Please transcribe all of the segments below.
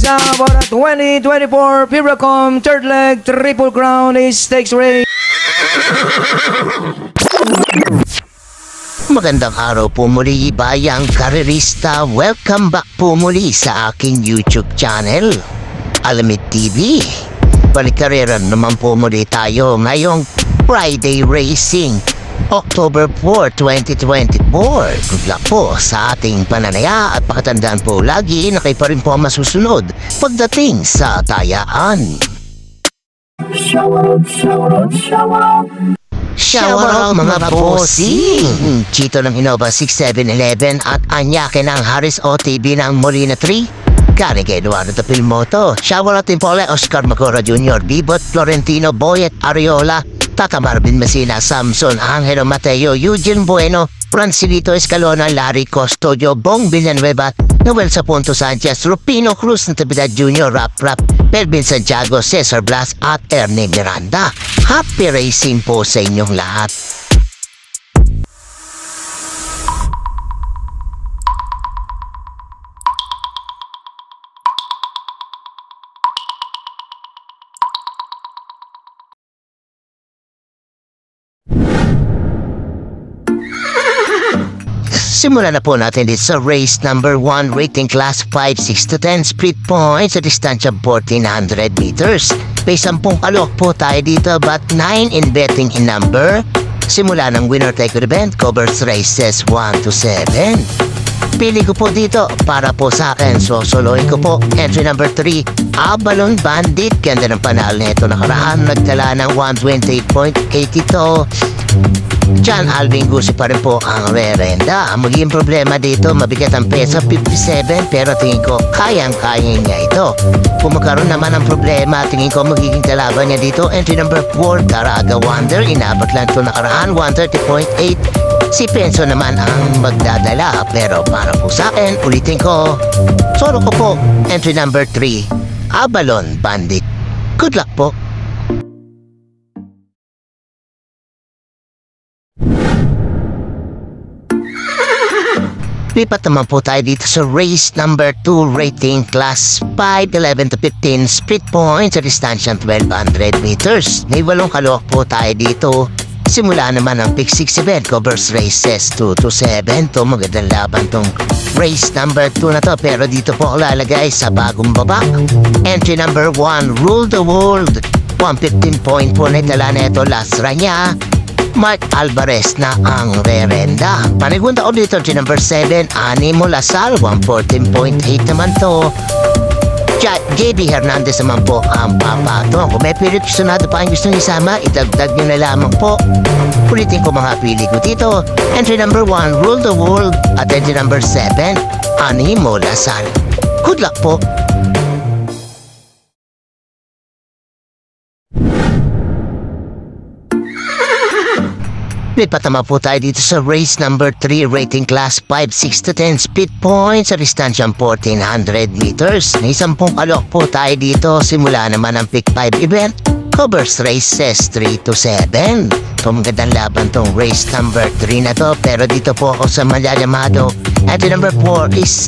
Now for the 2024 Piracom third leg triple crown stakes race. Magandang araw po muli, bayang karerista. Welcome back po muli sa aking YouTube channel, Alamid TV. Balikarera naman po muli tayo ngayong Friday Racing, October 4, 2024. Good luck po sa ating pananaya at pakatandaan po lagi na kayo pa rin po masusunod pagdating sa tayaan. Shout out mga bossing! Chito ng Innova 6711 at Anyake ng Harris OTB ng Molina 3. Kari kay Eduardo Tapilmoto. Shout out din po Oscar Macora Jr., Bibot, Florentino, Boyet, Ariola, Tata Marvin Messina, Samson, Angelo Mateo, Eugene Bueno, Francilito Escalona, Larry Custodio, Bong Villanueva, Noel Sapunto Sanchez, Rupino Cruz Natividad Jr., Rap, Melvin Santiago, Cesar Blas at Ernie Miranda. Happy racing po sa inyong lahat. Simulan na po natin dito sa race number 1, rating class 5, 6 to 10, split points sa distansya 1400 meters. May 10 alok po tayo dito, but 9 in betting in number. Simula ng winner take event, covers races 1 to 7. Pili ko po dito para po sa akin, so soloin ko po entry number 3, Abalon Bandit. Ganda ng panalo nito nakaraan, nagtala ng 128.82. John Alvin Gusi pa rin po ang rerenda. Ang magiging problema dito, mabigat ang pesa, 57, pero tingin ko kayang-kaya niya ito. Kung magkaroon naman ang problema, tingin ko magiging kalaban niya dito, entry number 4, Caraga Wonder. Inabot lang ito nakaraan, 130.8. Si Penso naman ang magdadala, pero para po sa akin, ulitin ko, solo ko po, entry number 3, Abalon Bandit. Good luck po. Lipat naman po tayo dito sa race number 2, rating class 5, 11 to 15, split points sa distansya 1200 meters. May 8 kalok po tayo dito. Simula naman ang pick 6 event, covers races 2 to 7. Ito magandang laban tong race number 2 na to, pero dito po ako lalagay sa bagong baba. Entry number 1, Rule the World. 115 point po na itala na ito, last run niya. Mark Alvarez na ang rerenda. Panigunda ko dito si number 7, Animo Lasal, 114.8 naman to. JB Hernandez naman po ang papato. Kung may pilit sunado pa ang gustong isama, idagdag nyo na lamang po. Ulitin ko mga pili ko dito. Entry number 1, Rule the World, at entry number 7, Animo Lasal. Good luck po. Lipat naman po tayo dito sa race number 3, rating class 5, 6 to 10, split points sa distansyang 1400 meters. May 10 alok po tayo dito. Simula naman ang pick 5 event, covers races 3 to 7. Ito magandang laban tong race number 3 na to, pero dito po ako sa malalamado. At number 4 is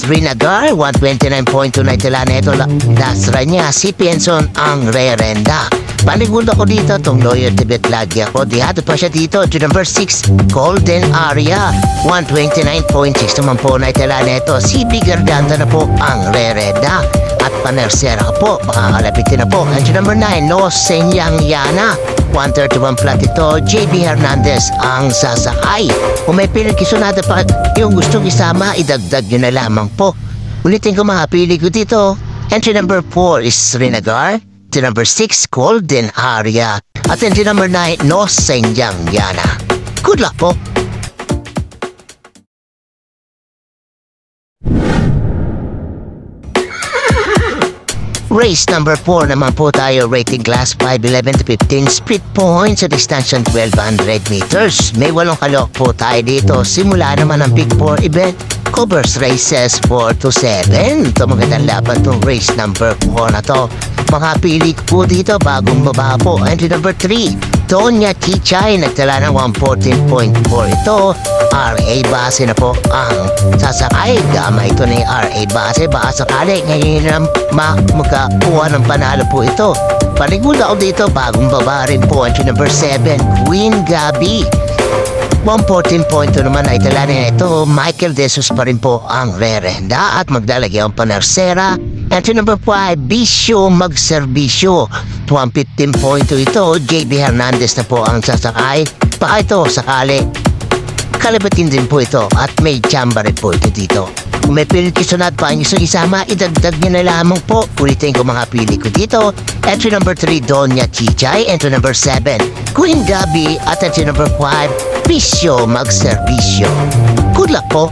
Rinagar, 129.2 na itala na ito. Last run niya, si Penson ang rerenda. Panigundo ko dito, itong Lawyer Tibet lagi ako. Dihado pa siya dito, to number 6, Golden Aria, 129.6 naman po na itala na ito. Si Bigardanta na po ang rerenda. At Panersera po, baka kalapitin na po. And to number 9, No Senyang Yana, 131 flat ito. JB Hernandez ang sasakay. Kung may piling kisunada pa yung gustong isama, idagdag nyo na lamang po. Ulitin ko mga pili ko dito. Entry number 4 is Rinagar. Entry number 6, Golden Aria. At entry number 9, No Senyang Yana. Good luck po. Race number 4 naman po tayo, rating class 5, 11 to 15, split points sa distansya 1200 meters. May 8 kalok po tayo dito. Simula naman ang pick 4 event, covers races 4 to 7. Ito magandang laban itong race number 4 na to. Mga pili po dito, bagong baba po. Entry number 3, Donya Chichay, nagtala ng 114.4 ito. RA base na po ang sasakay. Gama ito ni RA base. Baka sakali ngayon na magkakuha ng panalo po ito. Panigula ako dito, bagong baba rin po. Entry number 7, Queen Gabi. 114.2 naman ay tala na ito. Michael De Jesus pa rin po ang rerenda at maglalagay ang Panarsera. Entry number 5, Bisyo Magserbisyo. 115.2 ito. JB Hernandez na po ang sasakay. Baka ito sakali kalibatin din po ito at may chamba rin po ito dito. Kung may pilit kisunat pa ang isang isama, idagdag niya na lamang po. Ulitin ko mga pili ko dito. Entry number 3, Donya Chichay. Entry number 7, Queen Gabi. At entry number 5, Bisyo Magserbisyo. Good luck po.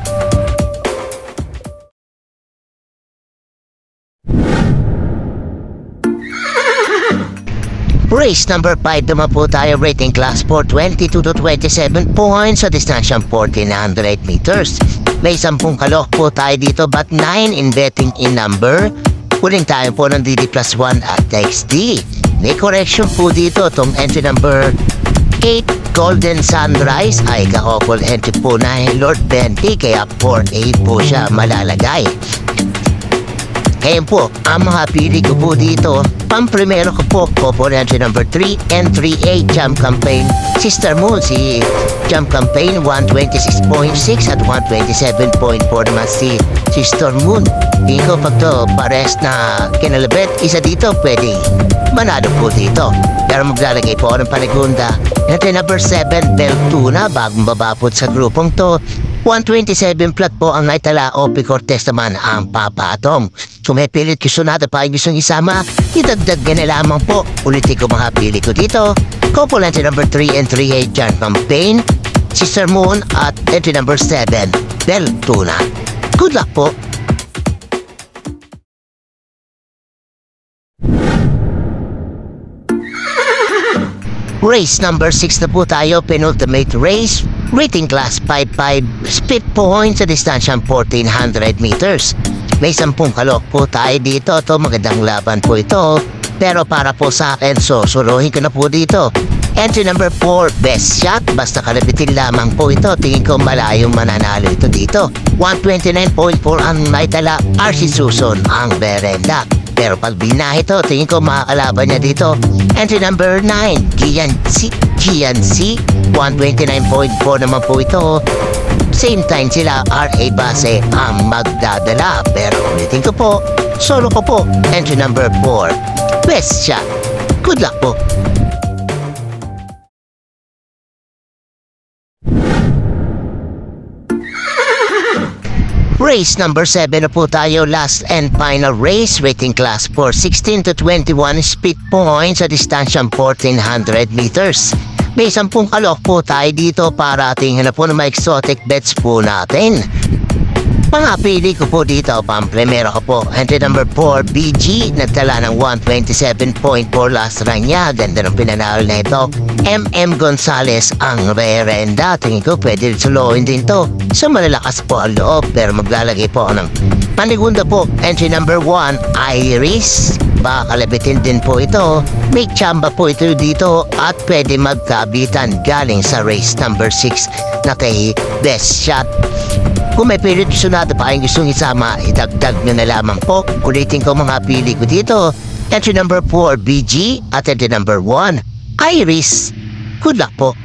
Race number 5 naman po tayo, rating class for 22 to 27 points sa distansyang 1400 meters. May 10 kalok po tayo dito but 9 in betting in number. Kuling tayo po ng DD plus 1 at XD. May correction po dito itong entry number 8, Golden Sunrise ay ka-couple entry po na Lord Benty kaya 4-8 po siya malalagay. Ngayon po, ang mga pili ko po dito, pamprimero ko po, couple entry number 3 and 3-8 Jump Campaign. Sister Moon, si Jump Campaign 126.6 at 127.4 naman si Sister Moon. Tingin ko pag to pares na kinalabit, isa dito pwede manalo po dito. Pero maglalagay po ng panigunda. Entry number 7, Beltuna, bagong babapot sa grupong to. 127 flat po ang naitala. Opie Cortez naman ang papatong. So may pilit kisunada pa yung gustong isama, idagdag na lamang po. Ulitin ko mga pili ko dito. Couple entry number 3 and 3-8 John Campaign, Sister Moon at entry number 7, Beltuna. Good luck po. Race number 6 na po tayo, penultimate race. Rating class 5-5, speed points sa distansyang 1400 meters. May 10 kalok po tayo dito. Ito magandang laban po ito. Pero para po sa akin, susuruhin ko na po dito. Entry number 4, best shot. Basta kalabitin lamang po ito. Tingin ko malayong mananalo ito dito. 129.4 ang naitala. RC Suson ang berenda. Pero pag binahe ito, tingin ko makakalaban niya dito. Entry number 9, Gianci. 129.4 naman po ito. Same time sila, RA base ang magdadala. Pero ulitin ko po, solo ko po. Entry number 4, best shot. Good luck po. Race number 7 na po tayo, last and final race, rating class for 16 to 21 speed points sa distansyang 1400 meters. May 10 kalok po tayo dito para tingnan na po ng mga exotic bets po natin. Mga pili ko po dito, pamprimero ko po. Entry number 4, BG, nagtala ng 127.4 last run niya. Ganda ng pinanalo na ito. MM Gonzales ang rerenda. Tingin ko pwede suluhin din to. So malalakas po ang loob, pero maglalagay po ng panigunda po. Entry number 1, Iris. Baka kalabitin din po ito. May chamba po ito dito at pwede magkabitan galing sa race number 6 na kay best shot. Kung may pilit sunada pa ang gustong isama, idagdag nyo na lamang po. Ulitin ko mga pili ko dito. Entry number 4, BG at entry number 1, Iris. Good luck po.